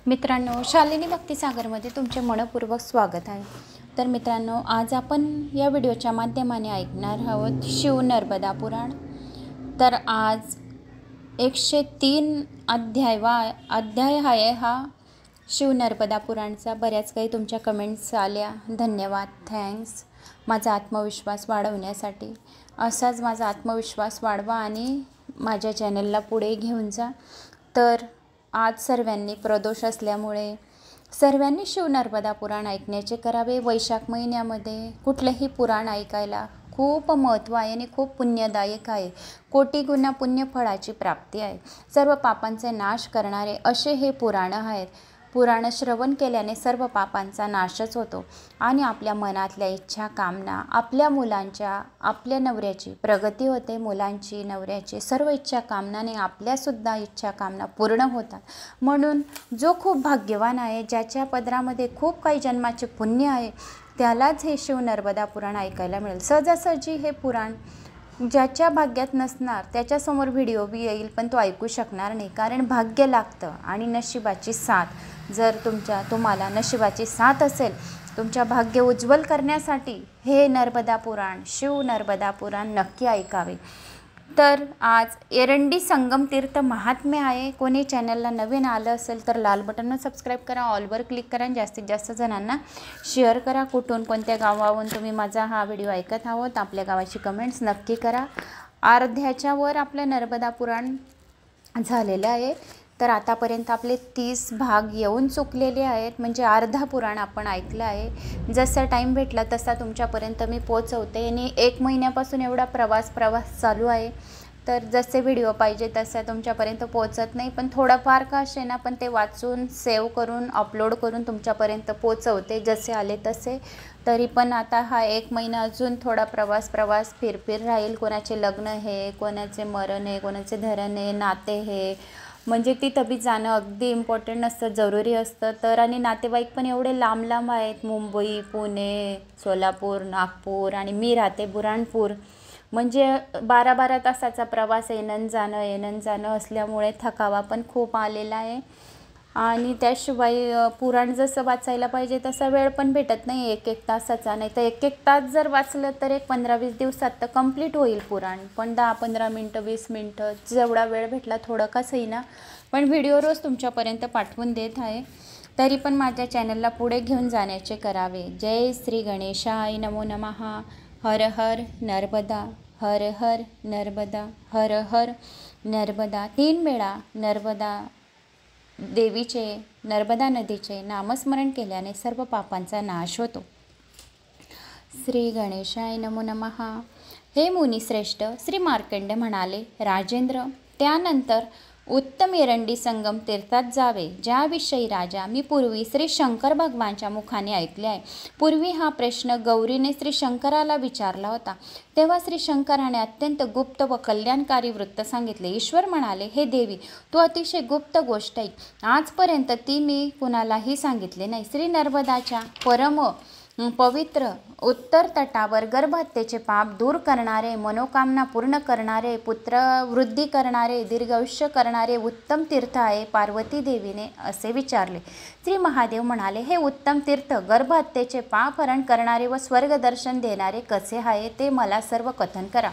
मित्रांनो, शालिनी भक्तिसागरमध्ये तुमचे मनपूर्वक स्वागत आहे। तर मित्रांनो, आज आपण या व्हिडिओच्या माध्यमाने ऐकणार आहोत शिव नर्मदा पुराण। तर आज 103 अध्याय आहे हा शिव नर्मदा पुराणचा। बऱ्याच काही तुमच्या कमेंट्स आल्या, धन्यवाद, थँक्स माझा आत्मविश्वास वाढवण्यासाठी। असाच माझा आत्मविश्वास वाढवा आणि माझ्या चॅनलला पुढे घेऊन जा। तर आज सर्वांनी प्रदोष असल्यामुळे सर्वांनी शिव नर्मदा पुराण ऐकण्याचे करावे। वैशाख महिन्यामध्ये कुठलेही पुराण ऐकायला खूप महत्त्व आहे आणि खूप पुण्यदायक आहे। कोटी गुणा पुण्य फळाची प्राप्ती आहे। सर्व पापांचे नाश करणारे असे हे पुराण आहेत। पुराण श्रवण केल्याने सर्व पापांचा नाशच होतो आणि आपल्या मनातल्या इच्छा कामना, आपल्या मुलांच्या, आपल्या नवऱ्याची प्रगती होते। मुलांची, नवऱ्याची सर्व इच्छा कामनाने आपल्यासुद्धा इच्छा कामना पूर्ण होतात। म्हणून जो खूप भाग्यवान आहे, ज्याच्या पदरामध्ये खूप काही जन्माचे पुण्य आहे, त्यालाच हे शिव नर्मदा पुराण ऐकायला मिळेल। सहजासहजी हे पुराण ज्याच्या भाग्यात नसणार त्याच्यासमोर व्हिडिओ बी येईल, पण तो ऐकू शकणार नाही, कारण भाग्य लागतं आणि नशिबाची साथ। जर तुम्हाला नशिबाची साथ असेल, तुमच्या भाग्य उज्ज्वल करण्यासाठी हे नर्मदा पुराण, शिव नर्मदा पुराण नक्की ऐकावे। तर आज एरंडी संगम तीर्थ महात्म्य आहे। कोणी चॅनलला नवीन आलं असेल तर लाल बटनवर सबस्क्राईब करा, ऑलवर क्लिक करा आणि जास्तीत जास्त जणांना शेअर करा। कुठून कोणत्या गावावरून तुम्ही माझा हा व्हिडिओ ऐकत आहोत, आपल्या गावाची कमेंट्स नक्की करा। अर्ध्याच्या वर आपलं नर्मदा पुराण झालेलं आहे। तर आतापर्यंत आपले 30 भाग येऊन चुकलेले आहेत, म्हणजे अर्धा पुराण आपण ऐकलं आहे। जसा टाईम भेटला तसा तुमच्यापर्यंत मी पोचवते आणि 1 महिन्यापासून एवढा प्रवास चालू आहे। तर जसे व्हिडिओ पाहिजे तसा तुमच्यापर्यंत पोचत नाही, पण थोडंफार का असे ना, पण ते वाचून सेव्ह करून अपलोड करून तुमच्यापर्यंत पोचवते जसे आले तसे। तरी पण आता हा 1 महिना अजून थोडा प्रवास फिर राहील। कोणाचे लग्न आहे, कोणाचे मरण आहे, कोणाचे धरण आहे, नाते आहे, म्हणजे तिथं बी जाणं अगदी इम्पॉर्टंट नसतं, जरुरी असतं। तर आणि नातेवाईक पण एवढे लांब आहेत, मुंबई, पुणे, सोलापूर, नागपूर आणि मी राहते बुऱ्हाणपूर। म्हणजे 12-12 तासाचा प्रवास येणं जाणं असल्यामुळे थकावा पण खूप आलेला आहे। आणि त्याशिवाय पुराण जसं वाचायला पाहिजे तसा वेळ पण भेटत नाही, 1-1 तासाचा। नाही तर 1-1 तास जर वाचलं तर एक 15-20 दिवसात तर कंप्लीट होईल पुराण। पण 10-15 मिनटं, 20 मिनटं जेवढा वेळ भेटला, थोडं कसंही ना, पण व्हिडिओ रोज तुमच्यापर्यंत पाठवून देत आहे। तरी पण माझ्या चॅनलला पुढे घेऊन जाण्याचे करावे। जय श्री गणेशाय नमो नमः। हर हर नर्मदा, हर हर नर्मदा, हर हर नर्मदा। 3 वेळा नर्मदा देवीचे, नर्मदा नदीचे नामस्मरण केल्याने सर्व पापांचा नाश होतो। श्री गणेशाय नमो नमः। हे मुनिश्रेष्ठ, श्री मार्कंड म्हणाले, राजेंद्र, त्यानंतर उत्तम एरंडी संगम तीर्थात जावे, ज्याविषयी राजा मी पूर्वी श्री शंकर भगवानच्या मुखाने ऐकले आहे। पूर्वी हा प्रश्न गौरीने श्री शंकराला विचारला होता, तेव्हा श्री शंकराने अत्यंत गुप्त व कल्याणकारी वृत्त सांगितले। ईश्वर म्हणाले, हे देवी, तू अतिशय गुप्त गोष्ट आहे, आजपर्यंत ती मी कुणालाही सांगितले नाही। श्री नर्मदाच्या परम पवित्र उत्तर तटावर गर्भहत्येचे पाप दूर करणारे, मनोकामना पूर्ण करणारे, पुत्रवृद्धी करणारे, दीर्घायुष्य करणारे उत्तम तीर्थ आहे। पार्वती देवीने असे विचारले। श्री महादेव म्हणाले, हे उत्तम तीर्थ गर्भहत्येचे पाप हरण करणारे व स्वर्ग दर्शन देणारे कसे आहे ते मला सर्व कथन करा।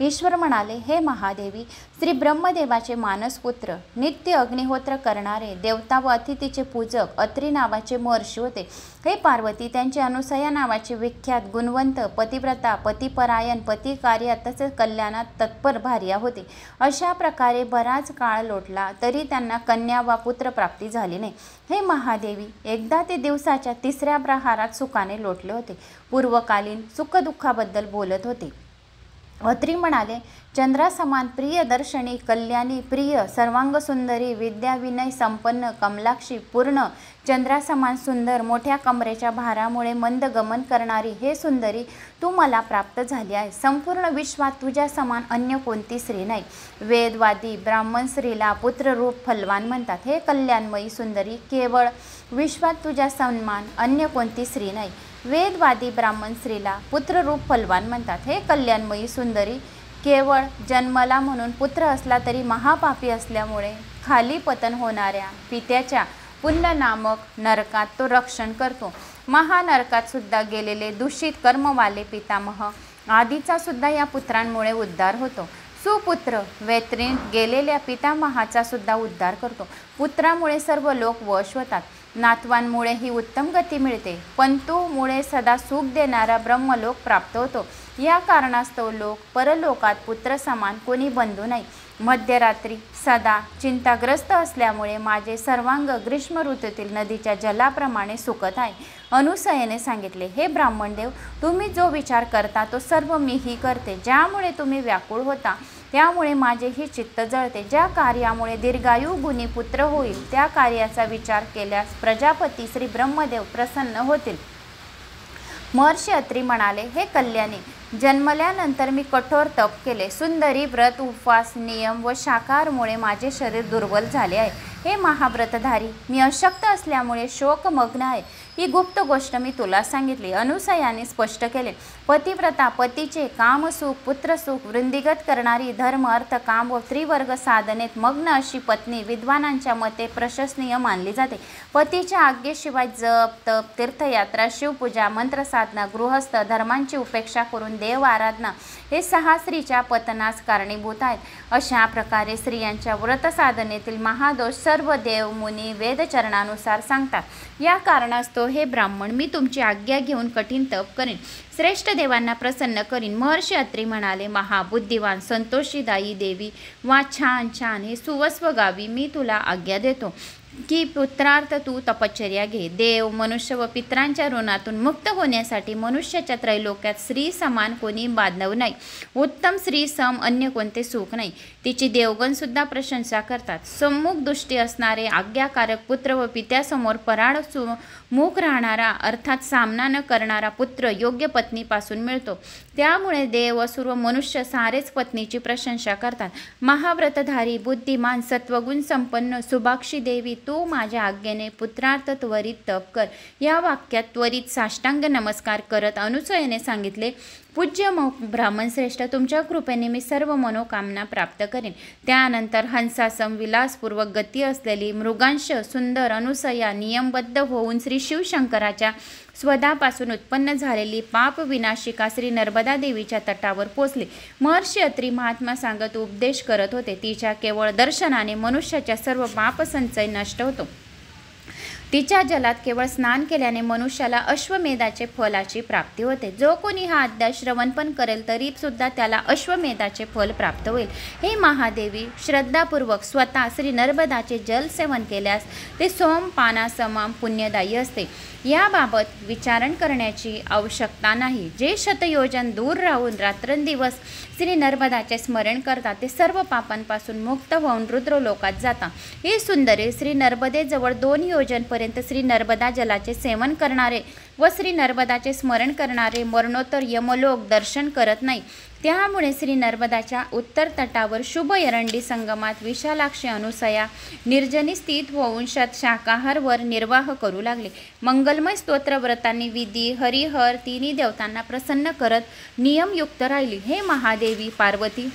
ईश्वर म्हणाले, हे महादेवी, श्री ब्रह्मदेवाचे मानसपुत्र, नित्य अग्निहोत्र करणारे, देवता व अतिथीचे पूजक अत्री नावाचे महर्षी होते। हे पार्वती, त्यांचे अनुसया नावाचे विख्यात गुणवंत, पतिव्रता, पतिपरायण, पतिकार्यात तसेच कल्याणात तत्पर भार्या होते। अशा प्रकारे बराच काळ लोटला तरी त्यांना कन्या वा पुत्र प्राप्ती झाली नाही। हे महादेवी, एकदा ते दिवसाच्या 3ऱ्या प्रहारात सुखाने लोटले होते। पूर्वकालीन सुखदुःखाबद्दल बोलत होते। अत्री म्हणाले, चंद्रासमान प्रिय दर्शनी, कल्याणी, प्रिय सर्वांग सुंदरी, विद्या विनय संपन्न, कमलाक्षी, पूर्ण चंद्रासमान सुंदर, मोठ्या कमरेच्या भारामुळे मंद गमन करणारी, हे सुंदरी, तू मला प्राप्त झाली आहे। संपूर्ण विश्वात तुझ्या समान अन्य कोणती स्त्री नाही। वेदवादी ब्राह्मण स्त्रीला पुत्ररूप फलवान म्हणतात। हे कल्याणमयी सुंदरी, केवळ विश्वात तुझ्या समान अन्य कोणती स्त्री नाही। वेदवादी ब्राह्मण स्त्रीला पुत्ररूप फलवान म्हणतात। हे कल्याणमयी सुंदरी, केवळ जन्मला म्हणून पुत्र असला तरी महापापी असल्यामुळे खाली पतन होणाऱ्या पित्याच्या पुण्य नामक नरकात तो रक्षण करतो. महानरकात सुद्धा गेलेले दूषित कर्मवाले पितामह आदीचा सुद्धा या पुत्रांमुळे उद्धार होतो. सुपुत्र वैतरणीत गेलेल्या पितामहाचा सुद्धा उद्धार करतो. पुत्रामुळे सर्व लोक वश होतात. नातवांमुळे ही उत्तम गती मिळते. पंतूमुळे सदा सुख देणारा ब्रह्मलोक प्राप्त होतो. या कारणास्तव लोक परलोकात पुत्र समान कोणी बंधू नाही. मध्यरात्री सदा चिंताग्रस्त असल्यामुळे माझे सर्वांग ग्रीष्म ऋतूतील नदीच्या जलाप्रमाणे सुकत आहे. अनुसयेने सांगितले, हे ब्राह्मणदेव, तुम्ही जो विचार करता तो सर्व मीही करते. ज्यामुळे तुम्ही व्याकुळ होता त्यामुळे माझेही चित्त जळते. ज्या कार्यामुळे दीर्घायू गुणी पुत्र होईल त्या कार्याचा विचार केल्यास प्रजापती श्री ब्रह्मदेव प्रसन्न होतील. महर्षी अत्री म्हणाले, हे कल्याणी, जन्मल्यानंतर मी कठोर तप केले. सुंदरी व्रत, उपवास, नियम व शाकाहारमुळे माझे शरीर दुर्बल झाले आहे. हे महाव्रतधारी, मी अशक्त असल्यामुळे शोकमग्न आहे. ही गुप्त गोष्ट मी तुला सांगितली. अनुसयाने स्पष्ट केले. पतिव्रता पतीचे कामसुख, पुत्रसुख वृद्धिंगत करणारी धर्म, अर्थ, काम व त्रिवर्ग साधनेत मग्न अशी पत्नी विद्वानांच्या मते प्रशंसनीय मानली जाते. पतीच्या आज्ञेशिवाय जप, तप, तीर्थयात्रा, शिवपूजा, मंत्रसाधना, गृहस्थ धर्मांची उपेक्षा करून देव आराधना हे 6 स्त्रीच्या पतनास कारणीभूत आहेत. अशा प्रकारे स्त्रियांच्या व्रतसाधनेतील महादोष सर्व देव, मुनी, वेदचरणानुसार सांगतात. या कारणास्तव हे ब्राह्मण, मी तुमची आज्ञा घेऊन कठीण तप करीन, श्रेष्ठ देवांना प्रसन्न करीन. महर्षी अत्री म्हणाले, महाबुद्धिवान संतोषीदायी देवी, वा छान छान हे सुवस्व गावी मी तुला आज्ञा देतो की पुत्रार्थ तू तपश्चर्या घे. देव, मनुष्य व पितरांच्या ऋणातून मुक्त होण्यासाठी मनुष्याच्या त्रैलोक्यात स्त्री समान कोणी बांधव नाही. उत्तम स्त्री सम अन्य कोणते सुख नाही. तिची देवगण सुद्धा प्रशंसा करतात. सम्मुख दृष्टी असणारे आज्ञाकारक पुत्र व पित्यासमोर पराड मुख राहणारा अर्थात सामना न करणारा पुत्र योग्य पत्नीपासून मिळतो. त्यामुळे देव, असुर व मनुष्य सारेच पत्नीची प्रशंसा करतात. महाव्रतधारी, बुद्धिमान, सत्वगुण संपन्न सुभाक्षी देवी, तू माझ्या आज्ञेने पुत्रार्थ त्वरित तप कर. या वाक्यात त्वरित साष्टांग नमस्कार करत अनुसयेने सांगितले, पूज्य ब्राह्मण श्रेष्ठ, तुमच्या कृपेने मी सर्व मनोकामना प्राप्त करेन. त्यानंतर हंसासम विलासपूर्वक गती असलेली मृगांश सुंदर अनुसया नियमबद्ध होऊन श्री शिवशंकराच्या स्वदापासून उत्पन्न झालेली पाप विनाशिका श्री नर्मदा देवीच्या तटावर पोचले. महर्षी अत्री महात्मा सांगत उपदेश करत होते. तिच्या केवळ दर्शनाने मनुष्याच्या सर्व पापसंचय नष्ट होतो. तिच्या जलात केवळ स्नान केल्याने मनुष्याला अश्वमेधाचे फलाची प्राप्ती होते. जो कोणी हा अध्याय श्रवण पण करेल तरी सुद्धा त्याला अश्वमेधाचे फल प्राप्त होईल. हे महादेवी, श्रद्धापूर्वक स्वतः श्री नर्मदाचे जल सेवन केल्यास ते सोमपानासमान पुण्यदायी असते. याबाबत विचारण करण्याची आवश्यकता नाही. जे शतयोजन दूर राहून रात्रंदिवस श्री नर्मदाचे स्मरण करतात ते सर्व पापांपासून मुक्त होऊन रुद्रलोकात जातात. हे सुंदरे, श्री नर्मदेजवळ 2 योजनपर्यंत श्री नर्मदा जलाचे सेवन करणारे व श्री नर्मदाचे स्मरण करणारे मरणोत्तर यमलोक दर्शन करत नाही. त्यामुळे श्री नर्मदाच्या उत्तर तटावर शुभ एरंडी संगमात विशालाक्षी अनुसया निर्जनी स्थित होऊन शाकाहारवर निर्वाह करू लागले. मंगलमय स्तोत्र व्रतांनी विधी, हरिहर तिन्ही देवतांना प्रसन्न करत नियमयुक्त राहिली. हे महादेवी पार्वती,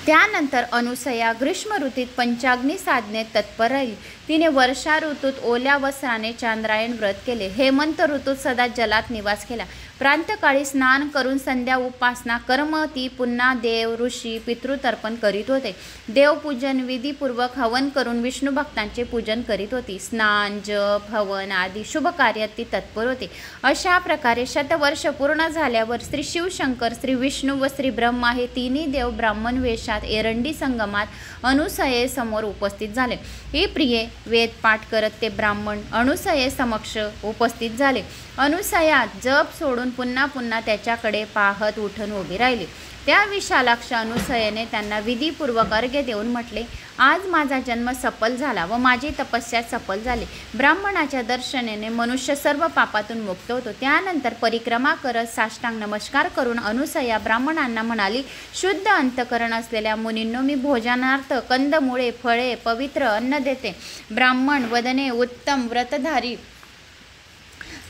त्यानंतर अनुसया ग्रीष्म ऋतूत पंचाग्नी साधनेत तत्पर राहिली. तिने वर्षा ऋतूत ओल्या वस्त्राने चांद्रायण व्रत केले. हेमंत ऋतूत सदा जलात निवास केला. प्रांतकाळी स्नान करून संध्या उपासना कर्म ती पुन्हा देव, ऋषी, पितृतर्पण करीत होते. देवपूजन विधीपूर्वक हवन करून विष्णू भक्तांचे पूजन करीत होती. स्नान, जप, हवन आदी शुभ कार्यात ती तत्पर होते. अशा प्रकारे शतवर्ष पूर्ण झाल्यावर श्री शिवशंकर, श्री विष्णू व श्री ब्रह्मा हे तिन्ही देव ब्राह्मण वेशात एरंडी संगमात अनुसयेसमोर उपस्थित झाले. हे प्रिये, वेदपाठ करत ते ब्राह्मण अनुसये समक्ष उपस्थित झाले. अनुसया जप सोडून पुन्हा पुन्हा त्याच्याकडे पाहत उठून उभी राहिली. त्या विशालाक्ष अनुसयेने त्यांना विधीपूर्वक अर्घ्य देऊन म्हटले, आज माझा जन्म सफल झाला व माझी तपस्या सफल झाली. ब्राह्मणाच्या दर्शनाने मनुष्य सर्व पापातून मुक्त होतो. त्यानंतर परिक्रमा करत साष्टांग नमस्कार करून अनुसया ब्राह्मणांना म्हणाली, शुद्ध अंतकरण असलेल्या मुनींनो, मी भोजनार्थ कंदमुळे, फळे, पवित्र अन्न देते. ब्राह्मण वदने उत्तम व्रतधारी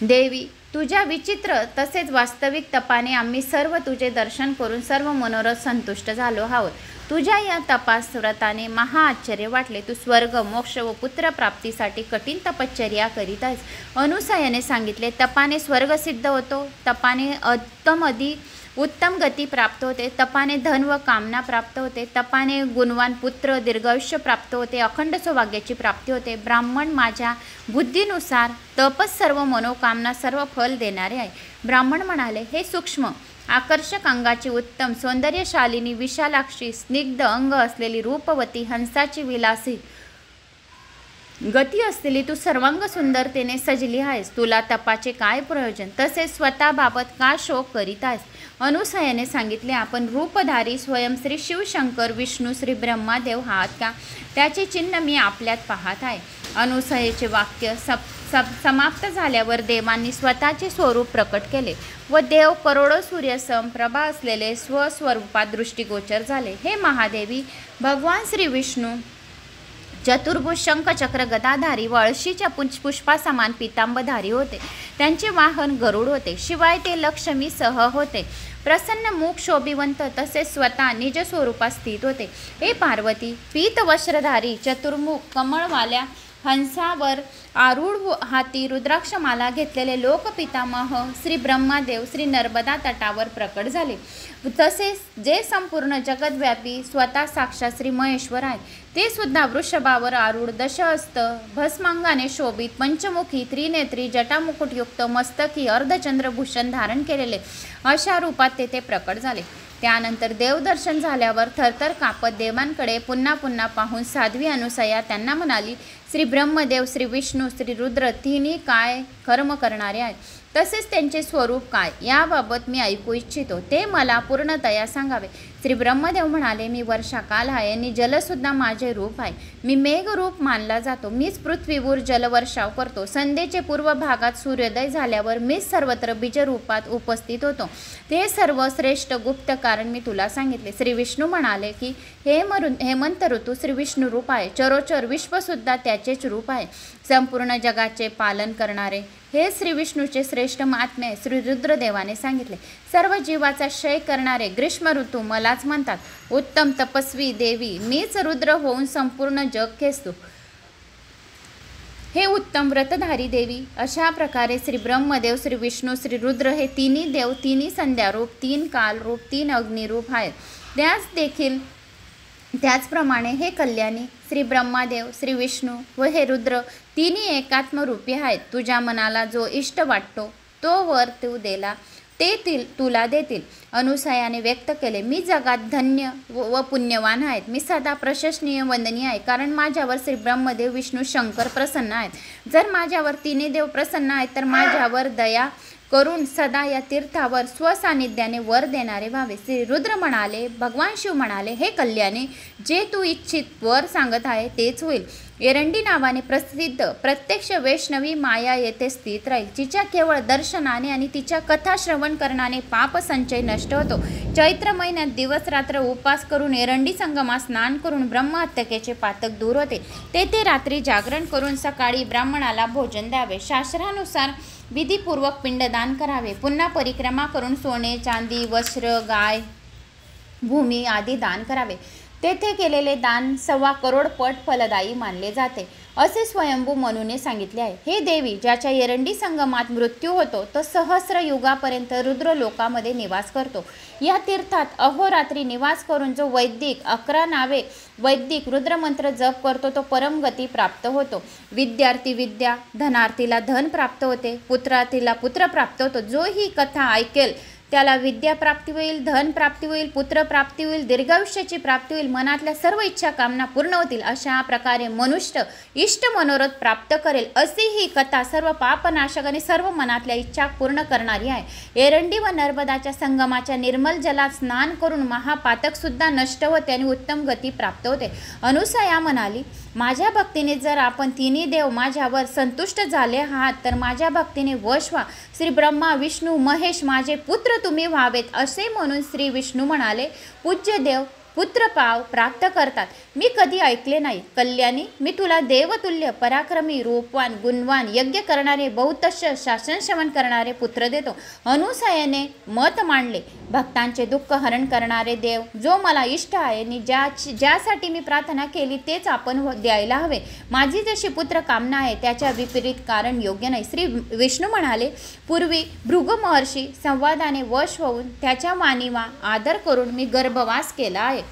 देवी, तुझ्या विचित्र तसेच वास्तविक तपाने आम्ही सर्व तुझे दर्शन करून सर्व मनोरथ संतुष्ट झालो आहोत. तुझ्या या तपास व्रताने महाआश्चर्य वाटले. तू स्वर्ग, मोक्ष व पुत्रप्राप्तीसाठी कठीण तपश्चर्या करीत आहेस. अनुसयाने सांगितले, तपाने स्वर्ग सिद्ध होतो, तपाने उत्तम गती प्राप्त होते, तपाने धन व कामना प्राप्त होते, तपाने गुणवान पुत्र दीर्घायुष्य प्राप्त होते, अखंड सौभाग्याची प्राप्ती होते. ब्राह्मण माझ्या बुद्धीनुसार तपस सर्व मनोकामना सर्व फल देणारे आहे. ब्राह्मण म्हणाले, हे सूक्ष्म आकर्षक अंगाची, उत्तम सौंदर्यशालिनी, विशालाक्षी, स्निग्ध अंग असलेली, रूपवती, हंसाची विलासी गती असलेली तू सर्वांग सुंदरतेने सजली आहेस. तुला तपाचे काय प्रयोजन, तसेच स्वतःबाबत का शोक करीत आहेस. अनुसयाने सांगितले, आपण रूपधारी स्वयं श्री शिवशंकर, विष्णू, श्री ब्रह्मादेव आहात का? त्याचे चिन्ह मी आपल्यात पाहत आहे. अनुसयेचे वाक्य समाप्त झाल्यावर देवांनी स्वतःचे स्वरूप प्रकट केले व देव करोडो सूर्यसम प्रभा असलेले स्वस्वरूपात दृष्टीगोचर झाले. हे महादेवी, भगवान श्री विष्णू चतुर्भुज शंखचक्र गदाधारी व अळशीच्या पुष्पासमान पितांबधारी होते. त्यांचे वाहन गरुड होते. शिवाय ते लक्ष्मीसह होते. प्रसन्न मुख शोभिवंत तसेच स्वतः निज स्वरूपात स्थित होते. हे पार्वती, पीतवस्त्रधारी चतुर्मुख कमळवाल्या हंसावर आरूढ हाती रुद्राक्षमाला घेतलेले लोकपितामह श्री ब्रह्मादेव श्री नर्मदा तटावर प्रकट झाले. तसेच जे संपूर्ण जगद्व्यापी स्वतः साक्षात श्री महेश्वर आहेत, ते सुद्धा वृषभावर आरूढ, दशहस्त, भस्मांगाने शोभित, पंचमुखी, त्रिनेत्री, जटामुकुटयुक्त, मस्तकी, अर्धचंद्रभूषण धारण केलेले अशा रूपात तेथे प्रकट झाले. त्यानंतर देवदर्शन झाल्यावर थरथर कापत देवांकडे पुन्हा पुन्हा पाहून साध्वी अनुसया त्यांना म्हणाली, श्री ब्रह्मदेव, श्री विष्णू, श्री रुद्र तिन्ही काय कर्म करणारे आहेत, तसेच त्यांचे स्वरूप काय याबाबत मी ऐकू इच्छितो, ते मला पूर्णतया सांगावे. श्री ब्रह्मदेव म्हणाले, मी वर्षाकाल आहे आणि जलसुद्धा माझे रूप आहे. मी मेघरूप मानला जातो. मीच पृथ्वीवर जलवर्षाव करतो. संध्येचे पूर्व भागात सूर्योदय झाल्यावर मीच सर्वत्र बीजरूपात उपस्थित होतो. ते सर्व श्रेष्ठ गुप्त कारण मी तुला सांगितले. श्री विष्णू म्हणाले की हेमंत ऋतू श्री विष्णू रूप आहे. चरोचर विश्वसुद्धा त्याचेच रूप आहे. संपूर्ण जगाचे पालन करणारे हे श्री विष्णूचे श्रेष्ठ महात्म्य श्री रुद्रदेवाने सांगितले. सर्व जीवाचा क्षय करणारे ग्रीष्म ऋतू मलाच म्हणतात. उत्तम तपस्वी देवी, मीच रुद्र होऊन संपूर्ण जग खेचतो. हे उत्तम व्रतधारी देवी, अशा प्रकारे श्री ब्रह्मदेव, श्री विष्णू, श्री रुद्र हे तिन्ही देव, तिन्ही संध्यारूप, तीन कालरूप, तीन अग्निरूप आहेत. त्याचप्रमाणे हे कल्याणी श्री ब्रह्मादेव, श्री विष्णू व हे रुद्र तिन्ही एकात्मरूपी आहेत. तुझ्या मनाला जो इष्ट वाटतो तो वर तू दिला ते तुला देतील. अनुसयाने व्यक्त केले, मी जगात धन्य व पुण्यवान आहेत. मी सदा प्रशंसनीय वंदनीय आहे, कारण माझ्यावर श्री ब्रह्मदेव, विष्णू, शंकर प्रसन्न आहेत. जर माझ्यावर तिन्ही देव प्रसन्न आहेत तर माझ्यावर दया करून सदा या तीर्थावर स्वसान्निध्याने वर देणारे व्हावे. श्री रुद्र म्हणाले, भगवान शिव म्हणाले, हे कल्याणी, जे तू इच्छित वर सांगत आहे तेच होईल. एरंडी नावाने प्रसिद्ध प्रत्यक्ष वैष्णवी माया येथे स्थित राहील. तिच्या केवळ दर्शनाने आणि तिच्या कथा श्रवण करण्याने पाप संचय नष्ट होतो. चैत्र महिन्यात दिवस रात्र उपास करून एरंडी संगमात स्नान करून ब्रह्महत्यकेचे पातक दूर होते. तेथे रात्री जागरण करून सकाळी ब्राह्मणाला भोजन द्यावे. शास्त्रानुसार विधीपूर्वक पिंडदान करावे. पुन्हा परिक्रमा करून सोने, चांदी, वस्त्र, गाय, भूमी आदी दान करावे. तेथे केलेले दान 1.25 करोड पट फलदायी मानले जाते, असे स्वयंभू मनूने सांगितले आहे. हे देवी, ज्याच्या एरंडी संगमात मृत्यू होतो तो सहस्र युगापर्यंत रुद्र लोकामध्ये निवास करतो. या तीर्थात अहोरात्री निवास करून जो वैदिक 11 नावे वैदिक रुद्रमंत्र जप करतो तो परमगती प्राप्त होतो. विद्यार्थी विद्या, धनार्थीला धन प्राप्त होते, पुत्रार्थीला पुत्र प्राप्त होतो. जो ही कथा ऐकेल त्याला विद्या प्राप्ती होईल, धन प्राप्ती होईल, पुत्र प्राप्ती होईल, दीर्घायुष्याची प्राप्ती होईल, मनातल्या सर्व इच्छा कामना पूर्ण होतील. अशा प्रकारे मनुष्य इष्ट मनोरथ प्राप्त करेल. अशी ही कथा सर्व पापनाशक आणि सर्व मनातल्या इच्छा पूर्ण करणारी आहे. एरंडी व नर्मदाच्या संगमाच्या निर्मल जलात स्नान करून महापातक सुद्धा नष्ट होते आणि उत्तम गती प्राप्त होते. अनुसया म्हणाली, माझ्या भक्तीने जर आपण तिन्ही देव माझ्यावर संतुष्ट झाले आहात तर माझ्या भक्तीने वश व्हा. श्री ब्रह्मा, विष्णू, महेश माझे पुत्र तुम्ही व्हावेत. असे म्हणून श्री विष्णू म्हणाले, पूज्य देव पुत्रपाव प्राप्त करतात मी कधी ऐकले नाही. कल्याणी, मी तुला देवतुल्य पराक्रमी रूपवान गुणवान यज्ञ करणारे बहुतश शासन शमन करणारे पुत्र देतो. अनुसयेने मत मांडले. भक्तांचे दुःख हरण करणारे देव, जो मला इष्ट आहे आणि ज्यासाठी मी प्रार्थना केली तेच आपण द्यायला हवे. माझी जशी पुत्र कामना आहे त्याच्या विपरीत कारण योग्य नाही. श्री विष्णू म्हणाले, पूर्वी भृगु महर्षी संवादाने वश होऊन त्याच्या वाणीवा आदर करून मी गर्भवास केला आहे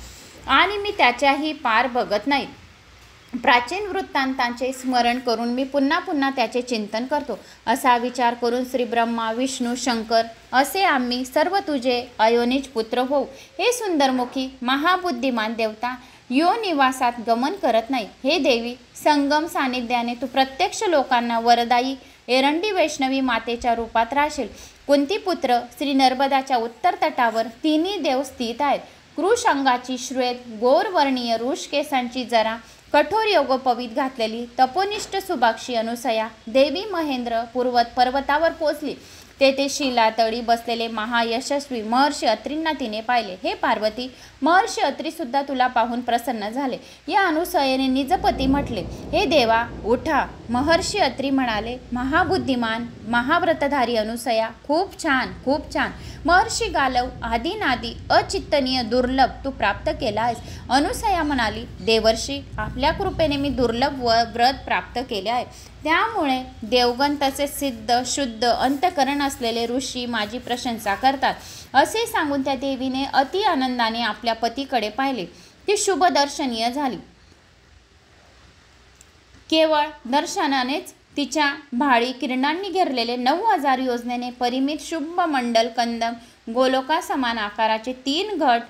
आणि मी त्याच्याही पार बघत नाही. प्राचीन वृत्तांतांचे स्मरण करून मी पुन्हा पुन्हा त्याचे चिंतन करतो. असा विचार करून श्री ब्रह्मा विष्णू शंकर असे आम्ही सर्व तुझे अयोनिज पुत्र होऊ. हे सुंदरमुखी महाबुद्धिमान देवता, यो निवासात गमन करत नाही. हे देवी, संगम सानिध्याने तू प्रत्यक्ष लोकांना वरदायी एरंडी वैष्णवी मातेच्या रूपात राहशील. कुंतीपुत्र श्री नर्मदाच्या उत्तर तटावर तिन्ही देव स्थित आहेत. कृश अंगाची श्वेत गोरवर्णीय ऋष केसांची जरा कठोर योगोपवीत घातलेली तपोनिष्ठ सुभाक्षी अनुसया देवी महेंद्र पर्वतावर पोचली. तेथे शिलातळी बसलेले महायशस्वी महर्षी अत्रींना तिने पाहिले. हे पार्वती, महर्षी अत्री सुद्धा तुला पाहून प्रसन्न झाले. या अनुसयेने निजपती म्हटले, हे देवा उठा. महर्षी अत्री म्हणाले, महाबुद्धिमान महाव्रतधारी अनुसया, खूप छान खूप छान. महर्षी गालव आदिनादी अचिंतनीय दुर्लभ तू प्राप्त केला आहेस. अनुसया म्हणाली, देवर्षी, आपल्या कृपेने मी दुर्लभ व्रत प्राप्त केले आहे. त्यामुळे देवगण तसेच सिद्ध शुद्ध अंतकरण असलेले ऋषी माझी प्रशंसा करतात. असे सांगून त्या देवीने अति आनंदाने आपल्या पतीकडे पाहिले. ती शुभ दर्शनीय झाली. केवळ दर्शनानेच तिच्या भाळी किरणांनी घेरलेले 9000 योजनेने परिमित शुभ मंडल कंदम गोलोका समान आकाराचे 3 घट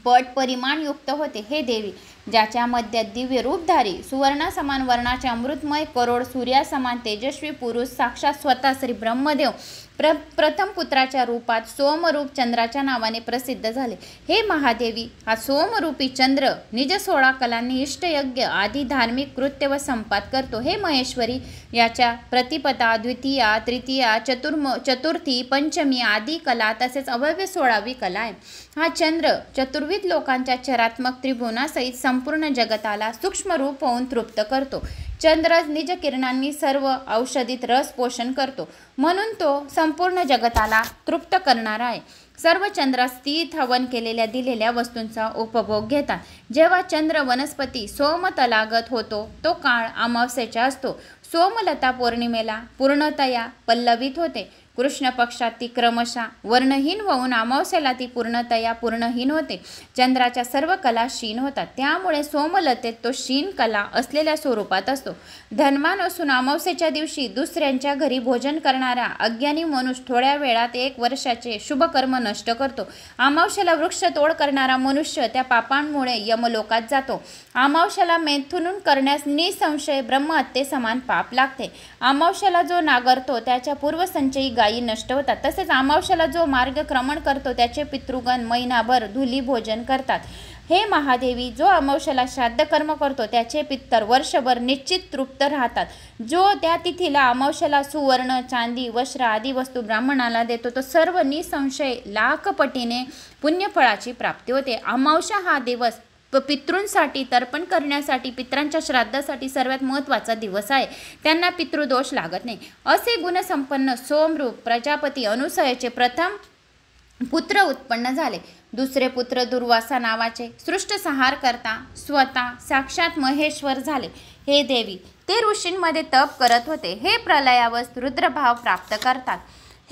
पट परिमाणयुक्त होते. हे देवी, ज्याच्या मध्यात दिव्य रूपधारी सुवर्ण समान वर्णाचे अमृतमय करोड सूर्यासमान तेजस्वी पुरुष साक्षात स्वतः श्री ब्रह्मदेव प्रथम पुत्राच्या रूपात सोमरूप चंद्राच्या नावाने प्रसिद्ध झाले. हे महादेवी, हा सोमरूपी चंद्र निज 16 कलांनी इष्टयज्ञ आदी धार्मिक कृत्य व संपाद करतो. हे महेश्वरी, याच्या प्रतिपदा द्वितीया तृतीया चतुर्थी पंचमी आदी कला तसेच अवयव 16वी कला आहे. हा चंद्र चतुर्विध लोकांच्या चरात्मक त्रिभुवनासहित संपूर्ण जगताला सूक्ष्म रूप होऊन तृप्त करतो. चंद्र निज किरणांनी सर्व औषधीत रस पोषण करतो, म्हणून तो संपूर्ण जगताला तृप्त करणारा आहे. सर्व चंद्रास स्थित हवन केलेल्या दिलेल्या वस्तूंचा उपभोग घेतात. जेव्हा चंद्र वनस्पती सोमतलागत होतो तो काळ अमावस्येचा असतो. सोमलता पौर्णिमेला पूर्णतया पल्लवित होते. कृष्ण पक्षात ती क्रमशः वर्णहीन होऊन अमावस्येला ती पूर्णतया पूर्णहीन होते. चंद्राच्या सर्व कला क्षीण होतात, त्यामुळे सोमलतेत तो क्षीण कला असलेल्या स्वरूपात असतो. धनवान असून अमावस्येच्या दिवशी दुसऱ्यांच्या घरी भोजन करणारा अज्ञानी मनुष्य थोड्या वेळात 1 वर्षाचे शुभकर्म नष्ट करतो. अमावस्येला वृक्ष तोड करणारा मनुष्य त्या पापांमुळे यमलोकात जातो. अमावस्येला मैथुन करण्यास निसंशय ब्रह्महत्ये समान पाप लागते. अमावस्येला जो नागरतो त्याच्या पूर्वसंचयी गायी नष्ट होतात. तसेच अमावस्येला जो मार्गक्रमण करतो त्याचे पितृगण महिनाभर धुली भोजन करतात. हे महादेवी, जो अमावस्येला श्राद्ध कर्म करतो त्याचे पितर वर्षभर निश्चित तृप्त राहतात. जो त्या तिथीला अमावस्येला सुवर्ण चांदी वस्त्र आदी वस्तू ब्राह्मणाला देतो तो सर्व निसंशय लाखपटीने पुण्यफळाची प्राप्ती होते. अमावस्या हा दिवस पितृंसाठी तर्पण करण्यासाठी पितरांच्या श्राद्धासाठी सर्वात महत्त्वाचा दिवस आहे. त्यांना पितृदोष लागत नाही. असे गुणसंपन्न सोमरूप प्रजापती अनुसयेचे प्रथम पुत्र उत्पन्न झाले. दुसरे पुत्र दुर्वासा नावाचे सृष्टसंहार करता स्वतः साक्षात महेश्वर झाले. हे देवी, ते ऋषींमध्ये तप करत होते. हे प्रलयावस्थ रुद्रभाव प्राप्त करतात.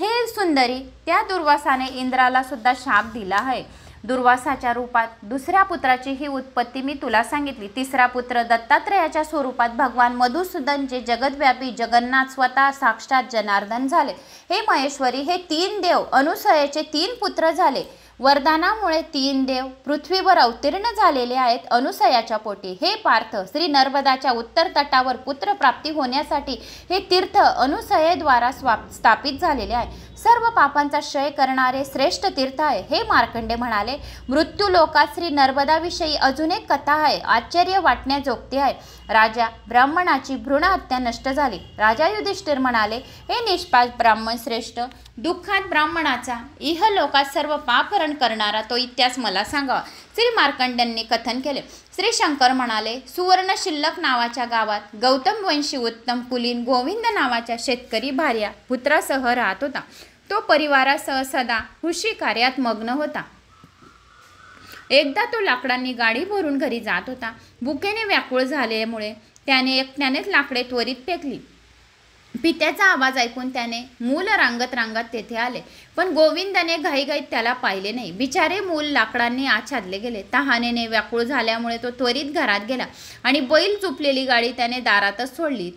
हे सुंदरी, त्या दुर्वासाने इंद्राला सुद्धा शाप दिला आहे. दुर्वासाच्या रूपात दुसऱ्या पुत्राची ही उत्पत्ती मी तुला सांगितली. तिसरा पुत्र दत्तात्रयाच्या स्वरूपात भगवान मधुसूदन, जे जगद्व्यापी जगन्नाथ स्वतः साक्षात जनार्दन झाले. हे महेश्वरी, हे 3 देव अनुसयेचे 3 पुत्र झाले. वरदानामुळे 3 देव पृथ्वीवर अवतीर्ण झालेले आहेत अनुसयाच्या पोटी. हे पार्थ, श्री नर्मदाच्या उत्तर तटावर पुत्र प्राप्ती होण्यासाठी हे तीर्थ अनुसयेद्वारा स्थापित झालेले आहे. सर्व पापांचा क्षय करणारे श्रेष्ठ तीर्थ आहे. हे मार्कंडे म्हणाले, मृत्यू लोकात श्री नर्मदाविषयी अजून एक कथा आहे, आश्चर्य वाटण्याजोगती आहे. राजा ब्राह्मणाची भ्रूण हत्या नष्ट झाली. राजा युधिष्ठिर म्हणाले, हे निष्पाप ब्राह्मण श्रेष्ठ, दुःखात ब्राह्मणाचा इहलोकात सर्व पापहरण करणारा तो इतिहास मला सांगावा. श्री मार्कंड्यांनी कथन केले. श्री शंकर म्हणाले, सुवर्ण शिल्लक नावाच्या गावात गौतम वंशी उत्तम कुलीन गोविंद नावाच्या शेतकरी भार्या पुत्रासह राहत होता. तो परिवारासह सदा कृषी कार्यात मग्न होता. एकदा तो लाकडांनी गाडी भरून घरी जात होता. भुकेने व्याकुळ झाल्यामुळे त्याने एकट्यानेच लाकडे त्वरित फेकली. पित्याचा आवाज ऐकून त्याने मूल रांगत रांगत तेथे आले, पण गोविंदाने घाईघाईत त्याला पाहिले नाही. बिचारे मूल लाकडांनी आच्छादले गेले. तहानेने व्याकुळ झाल्यामुळे तो त्वरित घरात गेला आणि बैल चुपलेली गाडी त्याने दारातच सोडली.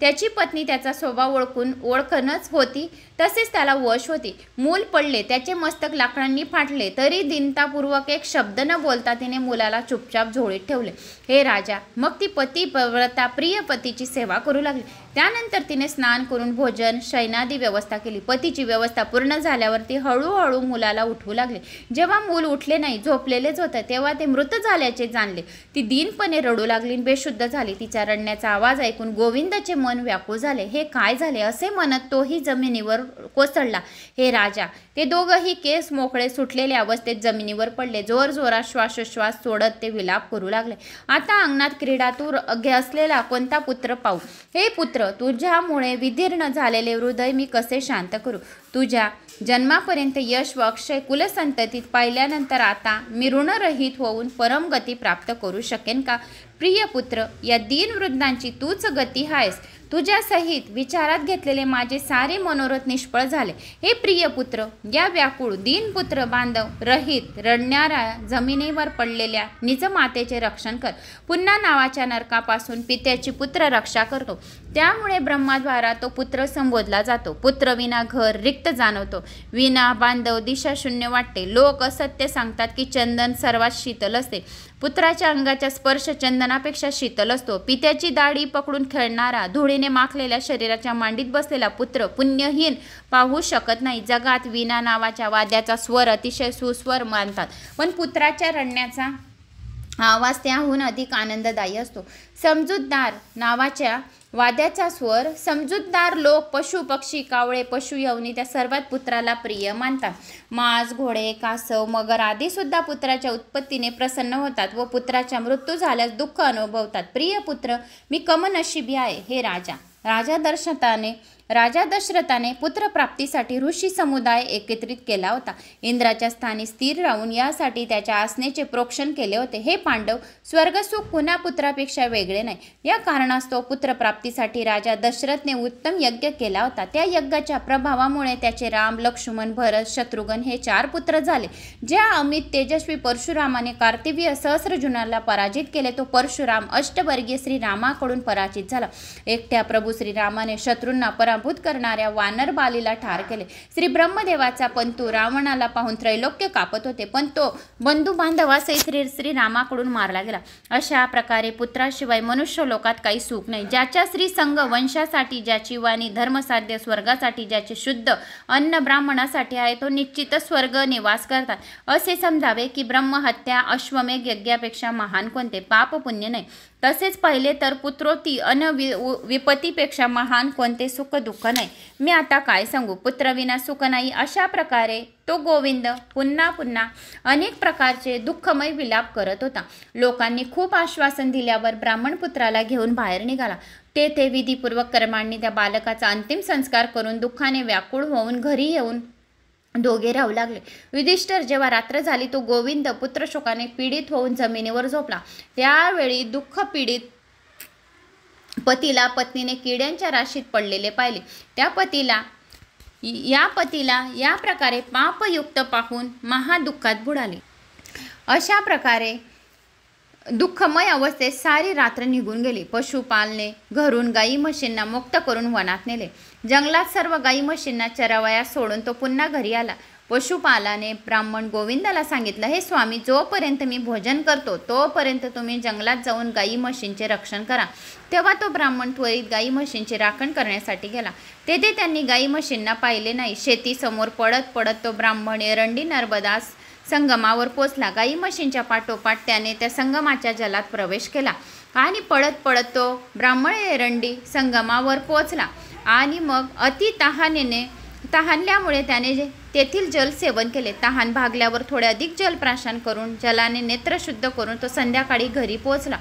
त्याची पत्नी त्याचा स्वभाव ओळखणच होती, तसेच त्याला वश होती. मूल पडले, त्याचे मस्तक लाकडांनी फाटले, तरी दीनतापूर्वक एक शब्द न बोलता तिने मुलाला चुपचाप झोळीत ठेवले. हे राजा, मग ती पतिव्रता प्रिय पतीची सेवा करू लागली. त्यानंतर तिने स्नान करून भोजन शयनादी व्यवस्था केली. पतीची व्यवस्था पूर्ण झाल्यावर ती हळूहळू मुलाला उठवू लागले. जेव्हा मूल उठले नाही, झोपलेलेच होते, तेव्हा ते मृत झाल्याचे जाणले. ती दीनपणे रडू लागली, बेशुद्ध झाली. तिच्या रडण्याचा आवाज ऐकून गोविंदाचे मन व्याकुळ झाले. हे काय झाले असे म्हणत तोही जमिनीवर कोसळला. हे राजा, ते दोघंही केस मोकळे सुटलेल्या अवस्थेत जमिनीवर पडले. जोरजोरात श्वासोश्वास सोडत ते विलाप करू लागले. आता अंगणात क्रीडा तू असलेला कोणता पुत्र पाहू. हे पुत्र, तुझ्यामुळे विदीर्ण झालेले हृदय मी कसे शांत करू. तुझ्या जन्मापर्यंत यश व अक्षय कुलसंततीत पाहिल्यानंतर आता मी ऋणरहित होऊन परमगती प्राप्त करू शकेन का. प्रिय पुत्र, या दीन वृद्धांची तूच गती आहेस. तुझ्या सहित विचारात घेतलेले माझे सारे मनोरथ निष्फळ झाले. हे प्रिय पुत्र, या व्याकुळ दीनपुत्र बांधव रहित रडणाऱ्या जमिनीवर पडलेल्या निज मातेचे रक्षण कर. पुन्हा नावाच्या नरकापासून पित्याची पुत्र रक्षा करतो. त्यामुळे ब्रह्माद्वारा तो पुत्र संबोधला जातो. पुत्र विना घर रिक्त जाणवतो. विना बांधव दिशा शून्य वाटते. लोक असत्य सांगतात की चंदन सर्वात शीतल असते. पुत्राच्या अंगाचा स्पर्श चंदनापेक्षा शीतल असतो. पित्याची दाढी पकडून खेळणारा, धुळीने माखलेल्या शरीराच्या मांडीत बसलेला पुत्र पुण्यहीन पाहू शकत नाही. जगात वीणा नावाच्या वाद्याचा स्वर अतिशय सुस्वर मानतात, पण पुत्राच्या रडण्याचा आवाज त्याहून अधिक आनंददायी असतो. समजूतदार नावाच्या वाद्याचा स्वर समजूतदार लोक, पशु पक्षी, कावळे, पशु यवनी त्या सर्वात पुत्राला प्रिय मानतात. मास, घोडे, कासव, मगर आदी सुद्धा पुत्राच्या उत्पत्तीने प्रसन्न होतात व पुत्राचा मृत्यू झाल्यास दुःख अनुभवतात. प्रिय पुत्र, मी कमनशिबी आहे. हे राजा, राजा दशरथाने पुत्रप्राप्तीसाठी ऋषी समुदाय एकत्रित केला होता. इंद्राच्या स्थानी स्थिर राहून यासाठी त्याच्या आसनेचे प्रोक्षण केले होते. हे पांडव, स्वर्गसुख पुन्हा पुत्रापेक्षा वेगळे नाही. या कारणास्तव पुत्रप्राप्तीसाठी राजा दशरथने उत्तम यज्ञ केला होता. त्या यज्ञाच्या प्रभावामुळे त्याचे राम, लक्ष्मण, भरत, शत्रुघ्न हे 4 पुत्र झाले. ज्या अमित तेजस्वी परशुरामाने कार्तिवीय सहस्रजुनाला पराजित केले, तो परशुराम अष्टवर्गीय श्रीरामाकडून पराजित झाला. एकट्या प्रभू श्रीरामाने शत्रूंना पराभूत करणाऱ्या वानर बालीला ठार केले. श्री ब्रह्मदेवाचा पंतू रावणाला पाहून त्रैलोक्य कापत होते, पण तो बंधू बांधवासहित श्रीरामाकडून मारला गेला. अशा प्रकारे पुत्राशिवाय मनुष्य लोकात काही सुख नाही. ज्याच्या श्रीसंग वंशासाठी, ज्याची वाणी धर्मसाध्य, स्वर्गासाठी, ज्याचे शुद्ध अन्न ब्राह्मणासाठी आहे, तो निश्चितच स्वर्ग निवास करतात. असे समजावे की ब्रह्महत्या अश्वमेघ यज्ञापेक्षा महान कोणते पाप पुण्य नाही. तसेच पाहिले तर पुत्रोती अन विपत्तीपेक्षा महान कोणते सुख दुःख नाही. मी आता काय सांगू, पुत्रविना सुख नाही. अशा प्रकारे तो गोविंद पुन्हा पुन्हा अनेक प्रकारचे दुःखमय विलाप करत होता. लोकांनी खूप आश्वासन दिल्यावर ब्राह्मण पुत्राला घेऊन बाहेर निघाला. ते विधीपूर्वक कर्मांनी त्या बालकाचा अंतिम संस्कार करून दुःखाने व्याकुळ होऊन घरी येऊन दोघे राहू लागले. युधिष्ठिर जेव्हा रात्र झाली, तो गोविंद पुत्रशोकाने पीडित होऊन जमिनीवर झोपला. त्यावेळी दुःख पीडित पतीला पत्नीने किड्यांच्या राशीत पडलेले पाहिले. या पतीला या प्रकारे पापयुक्त पाहून महादुःखात बुडाले. अशा प्रकारे दुःखमय अवस्थेत सारी रात्र निघून गेली. पशुपालने घरून गाई म्हशींना मुक्त करून वनात नेले. जंगलात सर्व गाई म्हशींना चरावयास सोडून तो पुन्हा घरी आला. पशुपालाने ब्राह्मण गोविंदाला सांगितलं, हे स्वामी, जोपर्यंत मी भोजन करतो तोपर्यंत तुम्ही जंगलात जाऊन गाई म्हशींचे रक्षण करा. तेव्हा तो ब्राह्मण त्वरित गाई म्हशींचे राखण करण्यासाठी गेला. तेथे त्यांनी गाई म्हशींना पाहिले नाही. शेतीसमोर पडत पडत तो ब्राह्मण एरंडी नर्मदा संगमावर पोचला. गाई म्हशींच्या पाठोपाठ त्याने त्या संगमाच्या जलात प्रवेश केला आणि पडत पडत तो ब्राह्मण एरंडी संगमावर पोचला आणि मग अति तहानेने तहानल्यामुळे त्याने तेथील जल सेवन केले. तहान भागल्यावर थोडे अधिक जल प्राशन करून जलाने नेत्र शुद्ध करून तो संध्याकाळी घरी पोहोचला.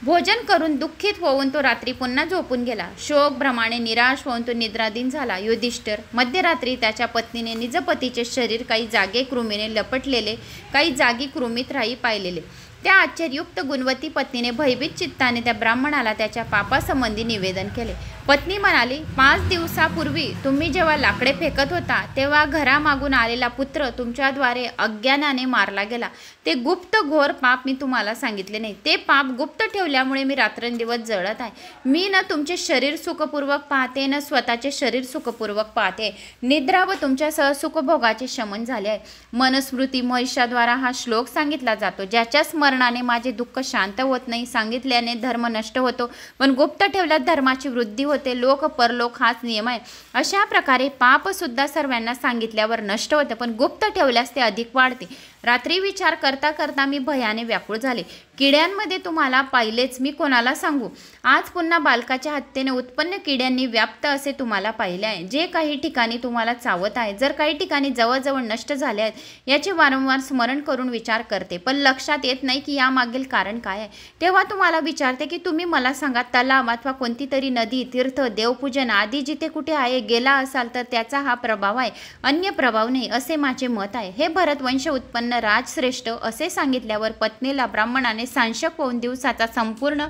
भोजन करून दुःखित होऊन तो रात्री पुन्हा झोपून गेला. शोक भ्रमाने निराश होऊन तो निद्राधीन झाला. युधिष्ठिर मध्यरात्री त्याच्या पत्नीने निज पतीचे शरीर काही जागे कृमीने लपटलेले, काही जागी कृमीत राही पाहिलेले. त्या आश्चर्ययुक्त गुणवती पत्नीने भयभीत चित्ताने त्या ब्राह्मणाला त्याच्या पापासंबंधी निवेदन केले. पत्नी म्हणाली, 5 दिवसापूर्वी तुम्ही जेव्हा लाकडे फेकत होता तेव्हा घरामागून आलेला पुत्र तुमच्याद्वारे अज्ञानाने मारला गेला. ते गुप्त घोर पाप मी तुम्हाला सांगितले नाही. ते पाप गुप्त ठेवल्यामुळे मी रात्रंदिवस जळत आहे. मी न तुमचे शरीर सुखपूर्वक पाहते न स्वतःचे शरीर सुखपूर्वक पाहते. निद्रा व तुमच्यासह सुखभोगाचे शमन झाले आहे. मनुस्मृती महिषाद्वारा हा श्लोक सांगितला जातो. ज्याच्या स्मरणाने माझे दुःख शांत होत नाही. सांगितल्याने धर्म नष्ट होतो पण गुप्त ठेवल्यास धर्माची वृद्धी होते. लोक परलोक हाच नियम आहे. अशा प्रकारे पाप सुद्धा सर्वांना सांगितल्यावर नष्ट होते पण गुप्त ठेवल्यास ते अधिक वाढते. रात्री विचार करता करता मी भयाने व्याकुळ झाले. किड्यांमध्ये तुम्हाला पाहिलेच, मी कोणाला सांगू. आज पुन्हा बालकाच्या हत्येने उत्पन्न किड्यांनी व्याप्त असे तुम्हाला पाहिले आहे. जे काही ठिकाणी तुम्हाला चावत आहे, जर काही ठिकाणी जवळजवळ नष्ट झाले आहेत याचे वारंवार स्मरण करून विचार करते पण लक्षात येत नाही की यामागील कारण काय आहे. तेव्हा तुम्हाला विचारते की तुम्ही मला सांगा, तलाव अथवा कोणती तरी नदी, तीर्थ, देवपूजन आदी जिथे कुठे आहे गेला असाल तर त्याचा हा प्रभाव आहे, अन्य प्रभाव नाही, असे माझे मत आहे. हे भरतवंश उत्पन्न राजश्रेष्ठ असे सांगितल्यावर पत्नीला ब्राह्मणाने सांशक होऊन दिवसाचा संपूर्ण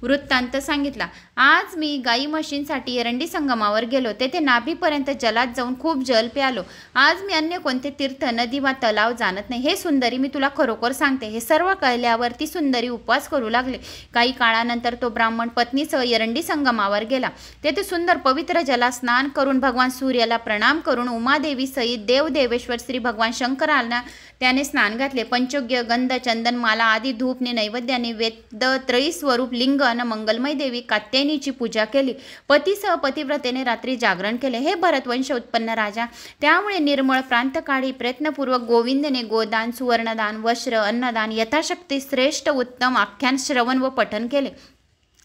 वृत्तांत सांगितला. आज मी गाई म्हशींसाठी एरंडी संगमावर गेलो. तेथे नाभीपर्यंत जलात जाऊन खूप जल प्यालो. आज मी अन्य कोणते तीर्थ, नदी वा तलाव जाणत नाही. हे सुंदरी, मी तुला खरोखर सांगते. हे सर्व कळल्यावर ती सुंदरी उपवास करू लागले. काही काळानंतर तो ब्राह्मण पत्नीसह एरंडी संगमावर गेला. तेथे सुंदर पवित्र जलात स्नान करून भगवान सूर्याला प्रणाम करून उमादेवी सहित देव देवेश्वर श्री भगवान शंकराला त्याने स्नान घातले. पंचोग्य, गंध, चंदन, माला आदी धूपने नैवेद्याने वेद त्रयी स्वरूप लिंग अन मंगलमय देवी कात्यायनीची पूजा केली. पतीसह पतिव्रतेने रात्री जागरण केले. हे भरतवंश उत्पन्न राजा, त्यामुळे निर्मळ प्रांतकाळी प्रयत्नपूर्वक गोविंदने गोदान, सुवर्णदान, वस्त्र, अन्नदान यथाशक्ती श्रेष्ठ उत्तम आख्यान श्रवण व पठन केले.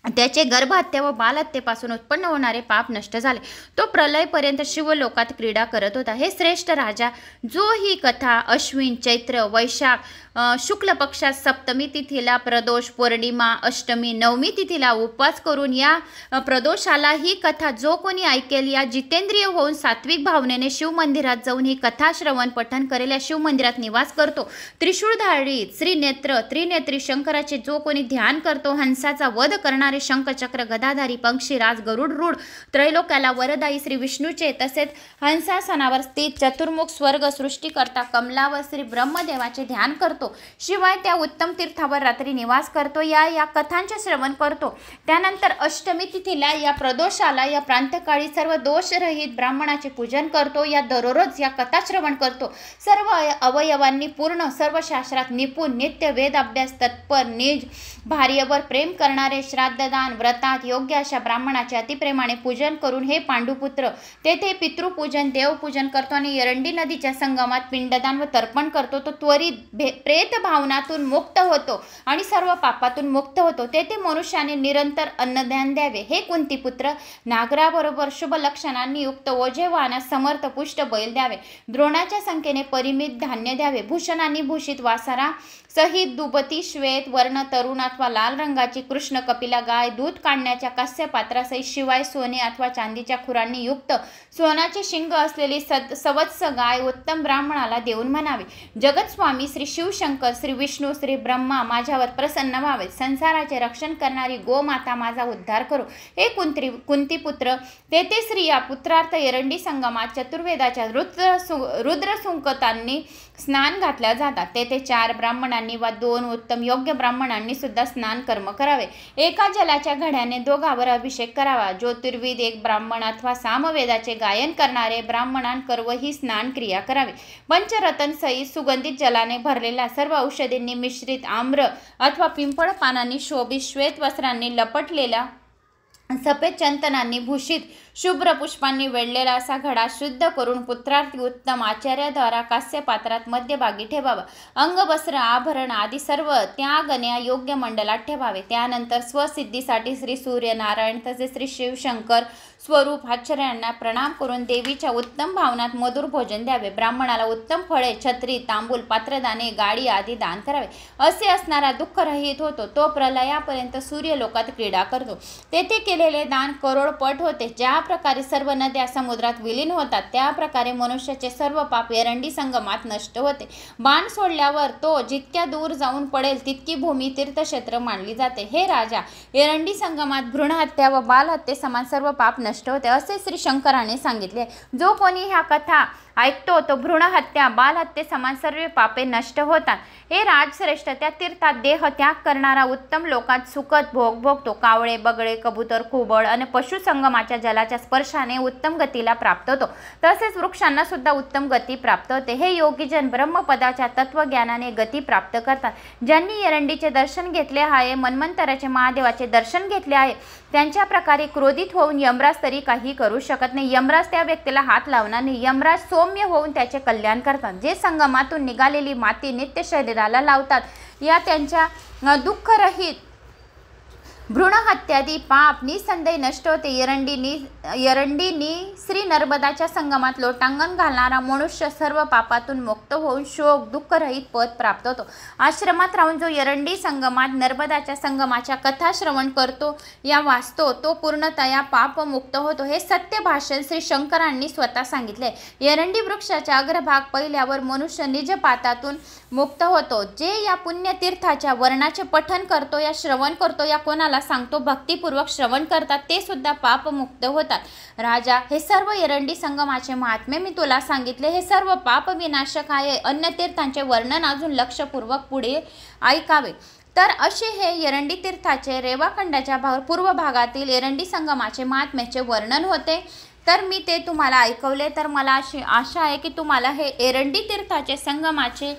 त्याचे गर्भहत्या व बालहत्येपासून उत्पन्न होणारे पाप नष्ट झाले. तो प्रलयपर्यंत शिवलोकात क्रीडा करत होता. हे श्रेष्ठ राजा, जो ही कथा अश्विन, चैत्र, वैशाख शुक्ल पक्षात सप्तमी तिथीला प्रदोष, पौर्णिमा, अष्टमी, नवमी तिथीला उपवास करून या प्रदोषाला ही कथा जो कोणी ऐकेल, या जितेंद्रिय होऊन सात्विक भावनेने शिवमंदिरात जाऊन ही कथा श्रवण पठन करेल, या शिवमंदिरात निवास करतो. त्रिशूळधारी श्रीनेत्र त्रिनेत्री शंकराचे जो कोणी ध्यान करतो, हंसाचा वध करणारे शंखचक्र गदाधारी पक्षीराज गरुडरूढ त्रैलोक्याला वरदायी श्री विष्णूचे, तसेच हंसासनावर स्थित चतुर्मुख स्वर्ग सृष्टीकर्ता कमलावर श्री ब्रह्मदेवाचे ध्यान करतो. शिवाय त्या उत्तम तीर्थावर रात्री निवास करतो. या कथांचे श्रवण करतो. त्यानंतर अष्टमी तिथीला या प्रदोषाला या प्रांतकाळी सर्व दोषरहित ब्राह्मणाचे पूजन करतो. या दररोज या कथा श्रवण करतो. सर्व अवयवांनी पूर्ण, सर्व शास्त्रात निपुण, नित्य वेद अभ्यास तत्पर, निज भार्येवर प्रेम करणारे, श्राद्धदान व्रतात योग्य अशा ब्राह्मणाचे अतिप्रेमाने पूजन करून हे पांडुपुत्र तेथे पितृपूजन, देवपूजन करतो आणि एरंडी नदीच्या संगमात पिंडदान व तर्पण करतो. तो त्वरित प्रेत भावनातून मुक्त होतो आणि सर्व पापातून मुक्त होतो. तेथे मनुष्याने निरंतर अन्नदान द्यावे. हे कुंतीपुत्र, नागराबरोबर शुभ लक्षणांनी युक्त ओझेवाहन समर्थ पुष्ट बैल द्यावे. द्रोणाच्या संख्येने परिमित धान्य द्यावे. भूषणांनी भूषित वासरा सहित दुबती श्वेत वर्ण तरुण अथवा लाल रंगाची कृष्ण कपिला गाय दूध काढण्याच्या कास्य पात्रासहित, शिवाय सोने अथवा चांदीच्या खुरांनी युक्त सोनाचे शिंग असलेली सवत्स गाय उत्तम ब्राह्मणाला देऊन म्हणावे, जगतस्वामी श्री शिवशंकर, श्री विष्णू, श्री ब्रह्मा माझ्यावर प्रसन्न व्हावे. संसाराचे रक्षण करणारी गोमाता माझा उद्धार करो. हे कुंतीपुत्र, तेथे स्त्रिया पुत्रार्थ एरंडी संगमात चतुर्वेदाच्या रुद्रसुंकतांनी स्नान घातल्या जातात. तेथे 4 ब्राह्मणांनी वा 2 उत्तम योग्य ब्राह्मणांनी सुद्धा स्नान कर्म करावे. एका जलाच्या घड्याने दोघांवर अभिषेक करावा. ज्योतिर्विद 1 ब्राह्मण अथवा सामवेदाचे गायन करणारे ब्राह्मणांकरव ही स्नान क्रिया करावी. पंचरतन सहित सुगंधित जलाने भरलेल्या सर्व औषधींनी मिश्रित आम्र अथवा पिंपळ पानांनी शोभित श्वेत वस्त्रांनी लपटलेल्या सफेद चंदनांनी भूषित शुभ्र पुष्पांनी वेढलेला असा घडा शुद्ध करून पुत्रार्थी उत्तम आचार्याद्वारा कास्य पात्रात मध्यभागी ठेवावा. अंगवस्त्र आभरण आदी सर्व त्या गण्या योग्य मंडलात ठेवावे. त्यानंतर स्वसिद्धीसाठी श्री सूर्यनारायण तसेच श्री शिवशंकर स्वरूप आचार्यांना प्रणाम करून देवीच्या उत्तम भावनात मधुर भोजन द्यावे. ब्राह्मणाला उत्तम फळे, छत्री, तांबूल, पात्रदाने, गाडी आदी दान करावे. असे असणारा दुःखरहित होतो. तो प्रलयापर्यंत सूर्यलोकात क्रीडा करतो. तेथे केलेले दान करोडपट होते. ज्या प्रकारे सर्व नद्या समुद्रात विलीन होतात त्या प्रकारे मनुष्याचे सर्व पाप एरंडी संगमात नष्ट होते. बाण सोडल्यावर तो जितक्या दूर जाऊन पडेल तितकी भूमी तीर्थक्षेत्र मानली जाते. हे राजा, एरंडी संगमात भ्रूणहत्या व बालहत्ये समान सर्व पाप नष्ट होते असे श्री शंकराने सांगितले. जो कोणी ह्या कथा ऐकतो तो भ्रूणहत्या बालहत्ये समान सर्व पापे नष्ट होतात. हे राजश्रेष्ठ, त्या तीर्थात देह त्याग करणारा उत्तम लोकात सुखद भोग भोगतो. कावळे, बगळे, कबूतर, कुबळ आणि पशु संगमाच्या जलाच्या स्पर्शाने उत्तम गतीला प्राप्त होतो. तसेच वृक्षांना सुद्धा उत्तम गती प्राप्त होते. हे योगीजन ब्रह्मपदाच्या तत्वज्ञानाने गती प्राप्त करतात. ज्यांनी एरंडीचे दर्शन घेतले आहे, मन्वंतराचे महादेवाचे दर्शन घेतले आहे, त्यांच्या प्रकारे क्रोधित होऊन यमराज तरी काही करू शकत नाही. यमराज त्या व्यक्तीला हात लावणार नाही. यमराज सौम्य होऊन त्याचे कल्याण करतात. जे संगमातून निघालेली माती नित्य शरीराला लावतात, या त्यांच्या दुःखरहित भ्रूणहत्यादी पाप निसंदेह नष्ट होते. एरंडीनी श्री नर्मदाच्या संगमात लोटांगण घालणारा मनुष्य सर्व पापातून मुक्त होऊन शोक दुःखरहित पद प्राप्त होतो. आश्रमात राहून जो एरंडी संगमात नर्मदाच्या संगमाच्या कथा श्रवण करतो या वाचतो तो पूर्णतया पापमुक्त होतो. हे सत्य भाषण श्री शंकरांनी स्वतः सांगितले. एरंडी वृक्षाच्या अग्रभाग पहिल्यावर मनुष्य निजपातातून मुक्त होतो. जे या पुण्यतीर्थाच्या वर्णाचे पठन करतो या श्रवण करतो या कोणाला सांगतो भक्तिपूर्वक श्रवण करतात ते सुद्धा पापमुक्त होतात. राजा, हे सर्व एरंडी संगमाचे महात्म्य मी तुला सांगितले. हे सर्व पाप विनाशक आहे. अन्य तीर्थांचे वर्णन अजून लक्षपूर्वक पुढे ऐकावे. तर असे हे एरंडी तीर्थाचे रेवाखंडाच्या पूर्व भागातील एरंडी संगमाचे महात्म्याचे वर्णन होते. तर मी ते तुम्हाला ऐकवले. तर मला अशी आशा आहे की तुम्हाला हे एरंडी तीर्थाचे संगमाचे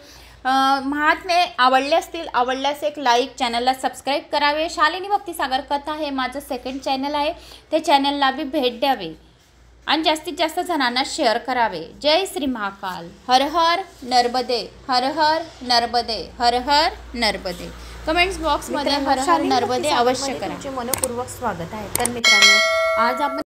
महात्मे आवडले असतील. आवडल्यास एक लाईक, चॅनलला सबस्क्राईब करावे. शालिनी भक्तिसागर कथा हे माझं सेकंड चॅनल आहे. ते चॅनलला बी भेट द्यावे आणि जास्तीत जास्त जणांना शेअर करावे. जय श्री महाकाल. हर हर नर्मदे, हर हर नर्मदे, हर हर नर्मदे. कमेंट्स बॉक्समध्ये हर हर नर्मदे अवश्य करा. तुमचे मनपूर्वक स्वागत आहे. तर मित्रांनो, आज आपण